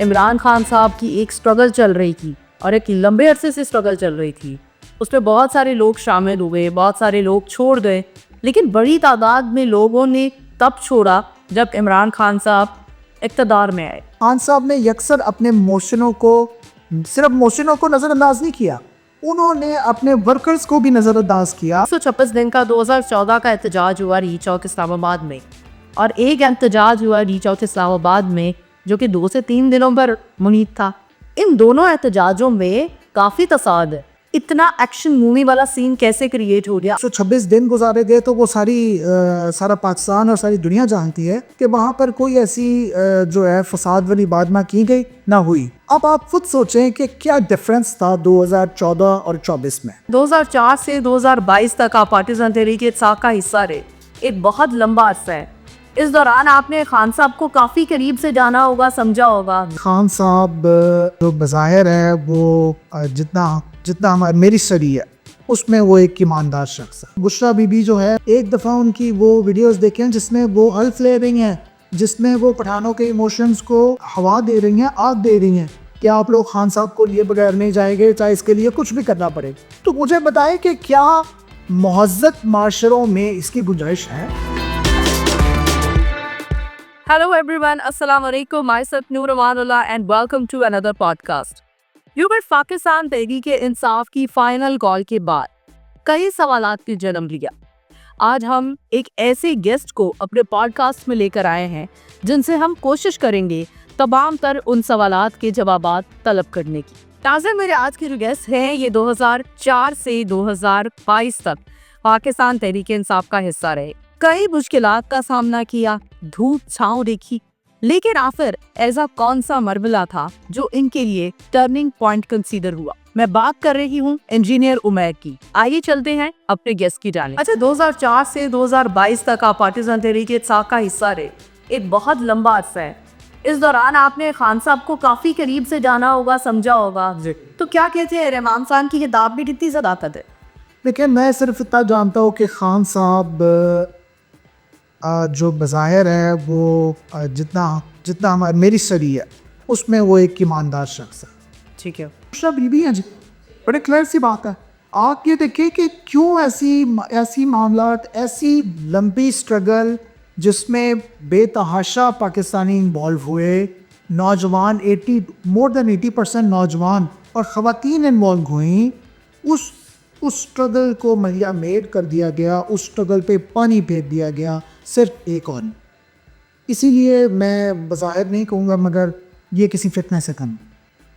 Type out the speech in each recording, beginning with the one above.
عمران خان صاحب کی ایک سٹرگل چل رہی تھی اور ایک لمبے عرصے سے سٹرگل چل رہی تھی. اس میں بہت سارے لوگ شامل ہوئے, بہت سارے لوگ چھوڑ گئے, لیکن بڑی تعداد میں لوگوں نے تب چھوڑا جب عمران خان صاحب اقتدار میں آئے. خان صاحب نے یکسر اپنے موشنوں کو صرف موشنوں کو نظر انداز نہیں کیا, انہوں نے اپنے ورکرز کو بھی نظر انداز کیا. 156 دن کا 2014 کا احتجاج ہوا ری چوک اسلام آباد میں, اور ایک احتجاج ہوا ری چوک اسلام آباد میں جو کہ 2 سے 3 دنوں پر منعقد تھا. ان دونوں احتجاجوں میں کافی تصاعد ہے. اتنا ایکشن مووی والا سین کیسے کریٹ ہو گیا؟ 126 دن گزارے گئے تو وہ سارا پاکستان اور ساری دنیا جانتی ہے کہ وہاں پر کوئی ایسی جو ہے فساد والی بات نہ کی گئی نہ ہوئی. اب آپ خود سوچیں کہ کیا ڈفرنس تھا 2014 اور 24 میں. 2004 سے 2022 تک آپ پارٹیزن تحریک انصاف کا حصہ رہے, ایک بہت لمبا عرصہ ہے. اس دوران آپ نے خان صاحب کو کافی قریب سے جانا ہوگا, سمجھا ہوگا. خان صاحب جو بظاہر ہے وہ جتنا میری سٹڈی ہے اس میں وہ ایک ایماندار شخص ہے. بشرا بی بی جو ہے, ایک دفعہ ان کی وہ ویڈیوز دیکھیں جس میں وہ الف لے رہی ہیں, جس میں وہ پٹھانوں کے ایموشنز کو ہوا دے رہی ہیں, آگ دے رہی ہیں کہ آپ لوگ خان صاحب کو لیے بغیر نہیں جائیں گے چاہے اس کے لیے کچھ بھی کرنا پڑے. تو مجھے بتائیں کہ کیا مہذب معاشروں میں اس کی گنجائش ہے؟ Hello everyone, Assalamu alaikum. Myself Noor Amanullah and welcome to another podcast. Pakistan Tehreek Insaf کی فائنل کال کے بعد کئی سوالات کی جنم لیا. آج ہم ایک ایسے گیسٹ کو اپنے پوڈ کاسٹ میں لے کر آئے ہیں جن سے ہم کوشش کریں گے تمام تر ان سوالات کے جوابات طلب کرنے کی. ناظرین, میرے آج کے جو گیسٹ ہیں یہ 2004 سے 2022 تک پاکستان تحریک انصاف کا حصہ رہے. کئی مشکلات کا سامنا کیا, دھوپ چھاؤں دیکھی, لیکن آخر ایسا کون سا مرحلہ تھا جو ان کے لیے ٹرننگ پوائنٹ کنسیڈر ہوا؟ میں بات کر رہی ہوں انجینئر عمیر کی. آئیے چلتے ہیں اپنے گیسٹ کی جانب. اچھا, 2004 سے 2022 تک آپ پارٹیزن تحریک انصاف کا حصہ رہے, ایک بہت لمبا عرصہ ہے. اس دوران آپ نے خان صاحب کو کافی قریب سے جانا ہوگا, سمجھا ہوگا. تو کیا کہتے ہیں, رحمان خان کی کتاب بھی کتنی صداقت ہے؟ لیکن میں صرف اتنا جانتا ہوں کہ خان صاحب جو بظاہر ہے وہ جتنا میری سٹڈی ہے اس میں وہ ایک ایماندار شخص ہے. ٹھیک ہے. بشرا بی بی ہیں جی, بڑے کلیئر سی بات ہے. آپ یہ دیکھیں کہ کیوں ایسی معاملات, ایسی لمبی سٹرگل جس میں بے تحاشا پاکستانی انوالو ہوئے, نوجوان مور دین 80% نوجوان اور خواتین انوالو ہوئیں, اس سٹرگل کو مہیا میڈ کر دیا گیا, اس سٹرگل پہ پانی پھیر دیا گیا صرف ایک اور. اسی لیے میں بظاہر نہیں کہوں گا مگر یہ کسی فتنہ سے کم.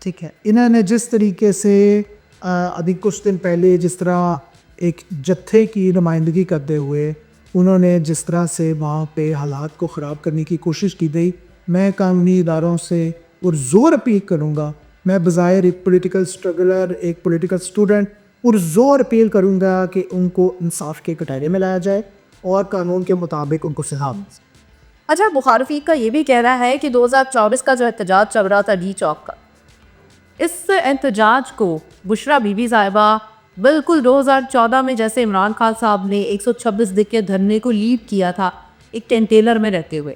ٹھیک ہے, انہوں نے جس طریقے سے ابھی کچھ دن پہلے جس طرح ایک جتھے کی نمائندگی کرتے ہوئے انہوں نے جس طرح سے وہاں پہ حالات کو خراب کرنے کی کوشش کی گئی, میں قانونی اداروں سے اور زور اپیل کروں گا. میں بظاہر ایک پولیٹیکل سٹرگلر, ایک پولیٹیکل اسٹوڈنٹ, اور زور اپیل کروں گا کہ ان کو انصاف کے کٹہرے میں لایا جائے اور قانون کے مطابق ان کو سزا ملے. اچھا, بخار رفیق کا یہ بھی کہنا ہے کہ 2024 کا جو احتجاج چل رہا تھا ری چوک کا, اس احتجاج کو بشرا بی بی صاحبہ بالکل 2014 میں جیسے عمران خان صاحب نے 126 دن کے دھرنے کو لیڈ کیا تھا ایک کنٹینر میں رہتے ہوئے,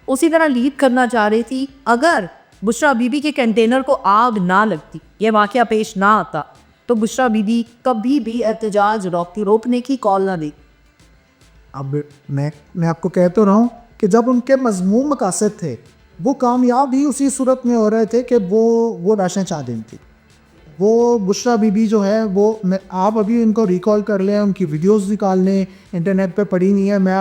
اسی طرح لیڈ کرنا چاہ رہی تھی. اگر بشرا بی بی کے کنٹینر کو آگ نہ لگتی, یہ واقعہ پیش نہ آتا, تو بشرا بی بی کبھی بھی احتجاج روکنے کی کال نہ دی. اب میں آپ کو کہہ تو رہا ہوں کہ جب ان کے مضمون مقاصد تھے وہ کامیاب ہی اسی صورت میں ہو رہے تھے کہ وہ راشن چادن تھی. وہ بشرا بی بی جو ہے وہ آپ ابھی ان کو ریکال کر لیں, ان کی ویڈیوز نکال لیں, انٹرنیٹ پہ پڑی نہیں ہے. میں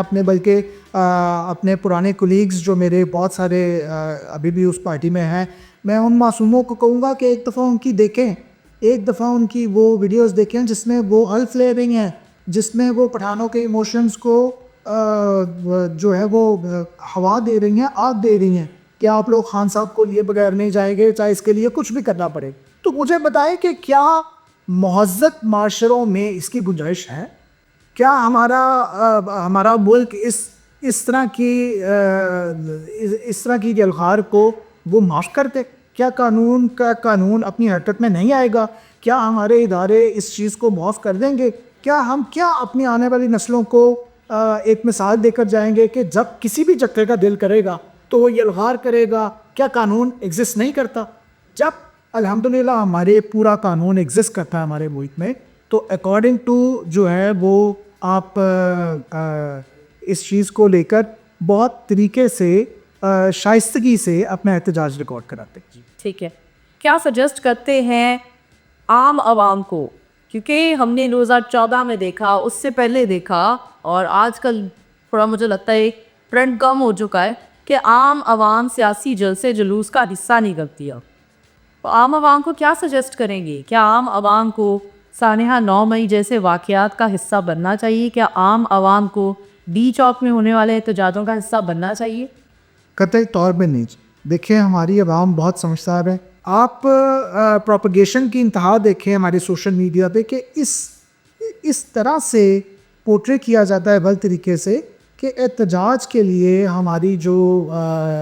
اپنے پرانے کولیگز جو میرے بہت سارے ابھی بھی اس پارٹی میں ہیں, میں ان معصوموں کو کہوں گا کہ ایک دفعہ ان کی دیکھیں, ایک دفعہ ان کی وہ ویڈیوز دیکھیں جس میں وہ الف لے رہی ہیں, جس میں وہ پٹھانوں کے ایموشنز کو جو ہے وہ ہوا دے رہی ہیں, آگ دے رہی ہیں کہ آپ لوگ خان صاحب کو لیے بغیر نہیں جائیں گے چاہے اس کے لیے کچھ بھی کرنا پڑے. تو مجھے بتائیں کہ کیا مہذب معاشروں میں اس کی گنجائش ہے؟ کیا ہمارا ملک اس طرح کی الغار کو وہ معاف کر دے؟ کیا قانون اپنی حرکت میں نہیں آئے گا؟ کیا ہمارے ادارے اس چیز کو معاف کر دیں گے؟ کیا ہم اپنی آنے والی نسلوں کو ایک مثال دے کر جائیں گے کہ جب کسی بھی جگہ کا دل کرے گا تو وہ یلغار کرے گا, کیا قانون ایگزسٹ نہیں کرتا؟ جب الحمدللہ ہمارے پورا قانون ایگزسٹ کرتا ہے ہمارے ملک میں, تو اکارڈنگ ٹو جو ہے وہ آپ اس چیز کو لے کر بہت طریقے سے شائستگی سے اپنا احتجاج ریکارڈ کراتے ہیں. ٹھیک ہے, کیا سجیسٹ کرتے ہیں عام عوام کو, کیونکہ ہم نے 2014 میں دیکھا, اس سے پہلے دیکھا, اور آج کل تھوڑا مجھے لگتا ہے ایک ٹرینڈ کم ہو چکا ہے کہ عام عوام سیاسی جلسے جلوس کا حصہ نہیں کرتی. تو عام عوام کو کیا سجیسٹ کریں گے؟ کیا عام عوام کو سانحہ 9 مئی جیسے واقعات کا حصہ بننا چاہیے؟ کیا عام عوام کو ڈی چوک میں ہونے والے احتجاجوں کا حصہ بننا چاہیے؟ قطعی طور پہ نہیں. دیکھیں ہماری عوام بہت سمجھدار ہے. آپ پروپیگیشن کی انتہا دیکھیں ہمارے سوشل میڈیا پہ کہ اس طرح سے پورٹری کیا جاتا ہے غلط طریقے سے کہ احتجاج کے لیے ہماری جو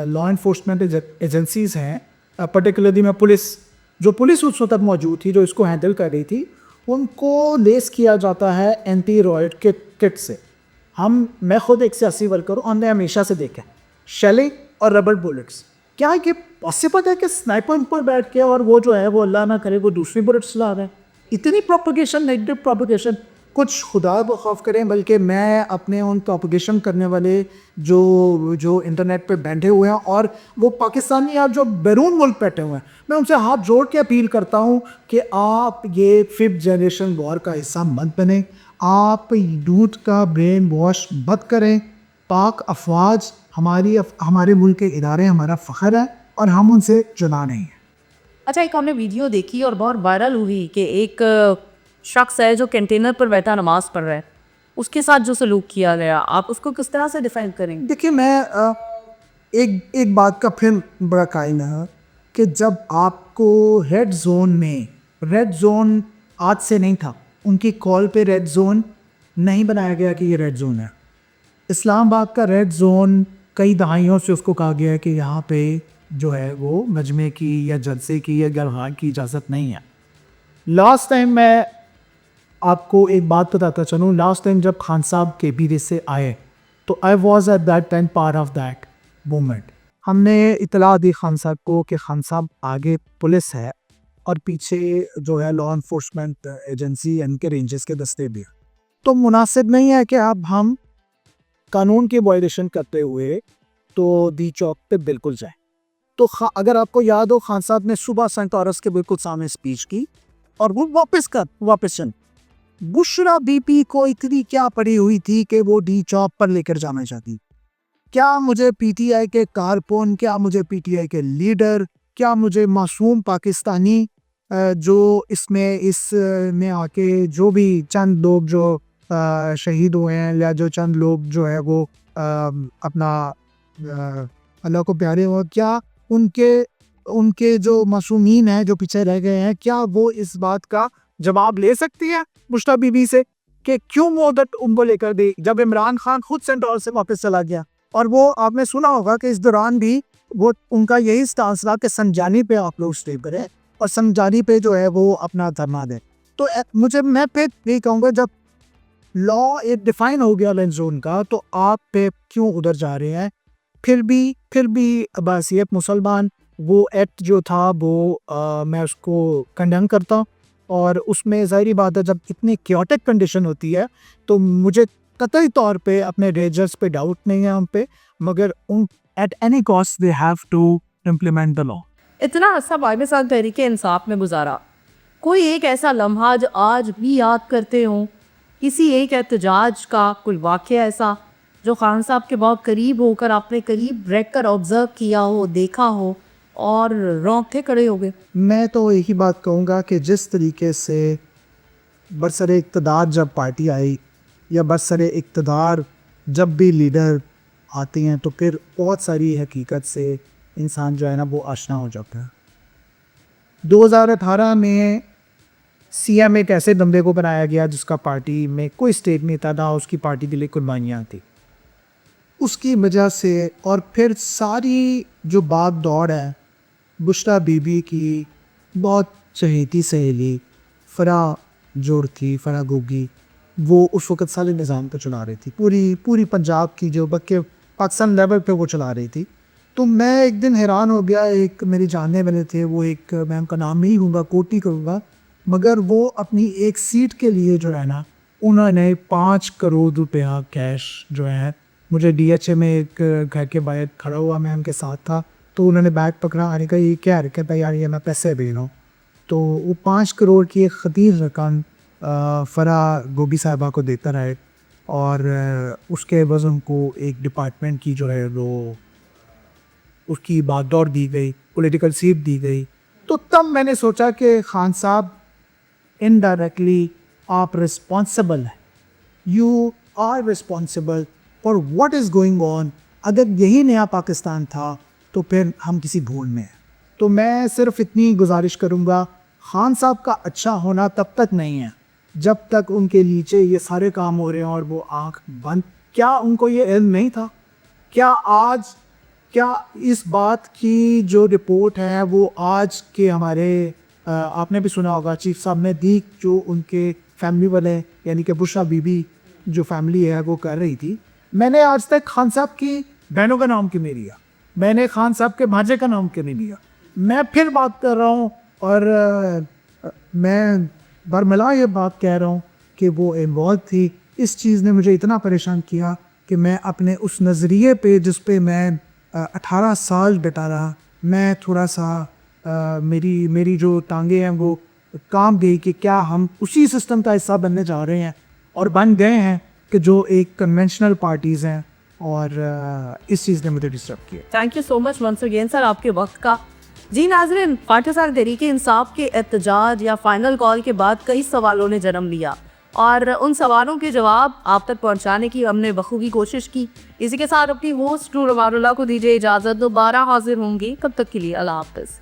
لا انفورسمنٹ ایجنسیز ہیں, پرٹیکولرلی میں پولیس اس وقت موجود تھی جو اس کو ہینڈل کر رہی تھی, ان کو لیس کیا جاتا ہے اینٹی رائٹ کٹ سے. میں خود ایک سیاسی ورکر ہوں, ہم نے ہمیشہ سے دیکھا شیلنگ اور ربر بلٹس. کیا یہ پاسبل ہے کہ سنائپر پر بیٹھ کے اور وہ جو ہے وہ اللہ نہ کرے وہ دوسری بلٹس چلا رہے ہیں؟ اتنی پروپیگیشن, نیگیٹو پروپیگیشن. کچھ خدا بخوف کریں, بلکہ میں اپنے ان پروپیگیشن کرنے والے جو انٹرنیٹ پہ بیٹھے ہوئے ہیں اور وہ پاکستانی آپ جو بیرون ملک بیٹھے ہوئے ہیں, میں ان سے ہاتھ جوڑ کے اپیل کرتا ہوں کہ آپ یہ 5th جنریشن وار کا حصہ مت بنیں, آپ یوتھ کا برین واش مت کریں. پاک افواج ہمارے ملک کے ادارے ہمارا فخر ہے اور ہم ان سے جدا نہیں ہیں. اچھا, ایک ہم نے ویڈیو دیکھی اور بہت وائرل ہوئی کہ ایک شخص ہے جو کنٹینر پر بیٹھا نماز پڑھ رہا ہے, اس کے ساتھ جو سلوک کیا گیا, آپ اس کو کس طرح سے ڈیفائن کریں گے؟ دیکھیے میں ایک بات کا پھر بڑا قائم ہے کہ جب آپ کو ریڈ زون آج سے نہیں تھا, ان کی کال پہ ریڈ زون نہیں بنایا گیا کہ یہ ریڈ زون ہے. اسلام آباد کا ریڈ زون کئی دہائیوں سے اس کو کہا گیا ہے کہ یہاں پہ جو ہے وہ مجمع کی یا جلسے کی یا گرہا کی اجازت نہیں ہے. لاسٹ ٹائم میں آپ کو ایک بات بتاتا چلوں, لاسٹ ٹائم جب خان صاحب کے بی سے آئے تو I was at that time part of that movement. ہم نے اطلاع دی خان صاحب کو کہ خان صاحب آگے پولیس ہے اور پیچھے جو ہے لا انفورسمنٹ ایجنسی ان کے رینجز کے دستے بھی ہیں, تو مناسب نہیں ہے کہ اب ہم قانون کی وائلیشن کرتے ہوئے تو ڈی چوک پہ بالکل جائیں. تو اگر آپ کو یاد ہو, خان صاحب نے صبح سینٹ آرس کے بالکل سامنے اسپیچ کی اور وہ واپس چل. بشرا بی پی کو اتنی کیا پڑی ہوئی تھی کہ وہ ڈی چوک پر لے کر جانا چاہتی. کیا مجھے پی ٹی آئی کے کارکن, کیا مجھے پی ٹی آئی کے لیڈر, کیا مجھے معصوم پاکستانی جو اس میں آ کے جو بھی چند لوگ جو شہید ہوئے ہیں یا جو چند لوگ جو ہے وہ اپنا اللہ کو پیارے ہو, کیا ان کے جو معصومین ہیں جو پیچھے رہ گئے ہیں, کیا وہ اس بات کا جواب لے سکتی ہے بشرا بی بی سے کہ کیوں مدت ان کو لے کر دی جب عمران خان خود سینٹرال سے واپس چلا گیا؟ اور وہ آپ نے سنا ہوگا کہ اس دوران بھی وہ ان کا یہی سٹانس رہا کہ سنجانی پہ آپ لوگ اسٹے کریں اور سنجانی پہ جو ہے وہ اپنا دھرنا دیں. تو میں پھر یہ کہوں گا, جب لا ایک ڈیفائن ہو گیا لینڈ زون کا, تو آپ پہ کیوں ادھر جا رہے ہیں؟ پھر بھی عباسیت مسلمان وہ ایکٹ جو تھا وہ میں اس کو کنڈیم کرتا ہوں, اور اس میں ظاہری بات ہے جب اتنی کیوٹک کنڈیشن ہوتی ہے تو مجھے قطعی طور پہ اپنے ریجرز پہ ڈاؤٹ نہیں ہے ہم پہ, مگر at any cost they have to implement the law. اتنا عرصہ پاکستان تحریک انصاف میں گزارا, کوئی ایک ایسا لمحہ جو آج بھی یاد کرتے ہوں, کسی ایک احتجاج کا کوئی واقعہ ایسا جو خان صاحب کے بہت قریب ہو کر آپ نے قریب رہ کر آبزرو کیا ہو, دیکھا ہو اور رونگٹے کھڑے ہو گئے؟ میں تو یہی بات کہوں گا کہ جس طریقے سے برسر اقتدار جب پارٹی آئی یا برسر اقتدار جب بھی لیڈر آتے ہیں تو پھر بہت ساری حقیقت سے انسان جو ہے نا وہ آشنا ہو جاتا ہے. 2018 میں سی ایم ایک ایسے بندے کو بنایا گیا جس کا پارٹی میں کوئی اسٹیٹ نہیں تھا, نہ اس کی پارٹی کے لیے قربانیاں تھیں. اس کی وجہ سے اور پھر ساری جو بات دوڑ ہے بشرا بی بی کی بہت چہیتی سہیلی فرا جوڑ تھی, فرا گوگی, وہ اس وقت سارے نظام کو چلا رہی تھی, پوری پنجاب کی جو بلکہ پاکستان لیول پہ وہ چلا رہی تھی. تو میں ایک دن حیران ہو گیا. ایک میری جاننے والے تھے, وہ ایک, میں ان کا نام نہیں لوں گا, کوٹ نہیں کروں گا, مگر وہ اپنی ایک سیٹ کے لیے جو ہے نا انہوں نے 5 کروڑ روپیہ کیش جو ہے, مجھے ڈی ایچ اے میں ایک گھر کے باہر کھڑا ہوا, میں ان کے ساتھ تھا, تو انہوں نے بیگ پکڑا, آنے کا یہ کیا حرکت ہے یار, یہ میں پیسے بھیج رہا ہوں. تو وہ 5 کروڑ کی ایک خطیر رقم فرح گوبی صاحبہ کو دیتا رہے, اور اس کے عوض ان کو ایک ڈپارٹمنٹ کی جو ہے وہ اس کی باغ دوڑ دی گئی, پولیٹیکل سیٹ دی گئی. تو تب میں نے سوچا کہ خان صاحب انڈائریکٹلی آپ رسپانسبل ہیں, you are responsible for what is going on. اگر یہی نیا پاکستان تھا تو پھر ہم کسی بھول میں ہیں. تو میں صرف اتنی گزارش کروں گا, خان صاحب کا اچھا ہونا تب تک نہیں ہے جب تک ان کے نیچے یہ سارے کام ہو رہے ہیں اور وہ آنکھ بند. کیا ان کو یہ علم نہیں تھا؟ کیا اس بات کی جو رپورٹ ہے وہ آج کے ہمارے آپ نے بھی سنا ہوگا چیف صاحب نے دی, جو ان کے فیملی والے یعنی کہ بشرا بی بی جو فیملی ہے وہ کر رہی تھی, میں نے آج تک خان صاحب کی بہنوں کا نام کیوں نہیں لیا, میں نے خان صاحب کے بھانجے کا نام کیوں نہیں لیا. میں پھر بات کر رہا ہوں اور میں برملا یہ بات کہہ رہا ہوں کہ وہ انوالو تھی. اس چیز نے مجھے اتنا پریشان کیا کہ میں اپنے اس نظریے پہ جس پہ میں 18 سال بیٹا رہا, میں تھوڑا سا میری جو ٹانگیں ہیں وہ کام گئی کہ کیا ہم اسی سسٹم کا حصہ بننے جا رہے ہیں, اور بن گئے ہیں کہ جو ایک کنونشنل پارٹیز ہیں, اور اس چیز نے مجھے ڈسٹرب کیا. Thank you so much once again sir آپ کے وقت کا. جی ناظرین, پاکستان تحریک انصاف کے احتجاج یا فائنل کال کے بعد کئی سوالوں نے جنم لیا, اور ان سوالوں کے جواب آپ تک پہنچانے کی ہم نے بخوبی کوشش کی. اسی کے ساتھ اپنی ہوسٹ نور امان اللہ کو دیجیے اجازت, دوبارہ حاضر ہوں گی, کب تک کے لیے اللہ حافظ.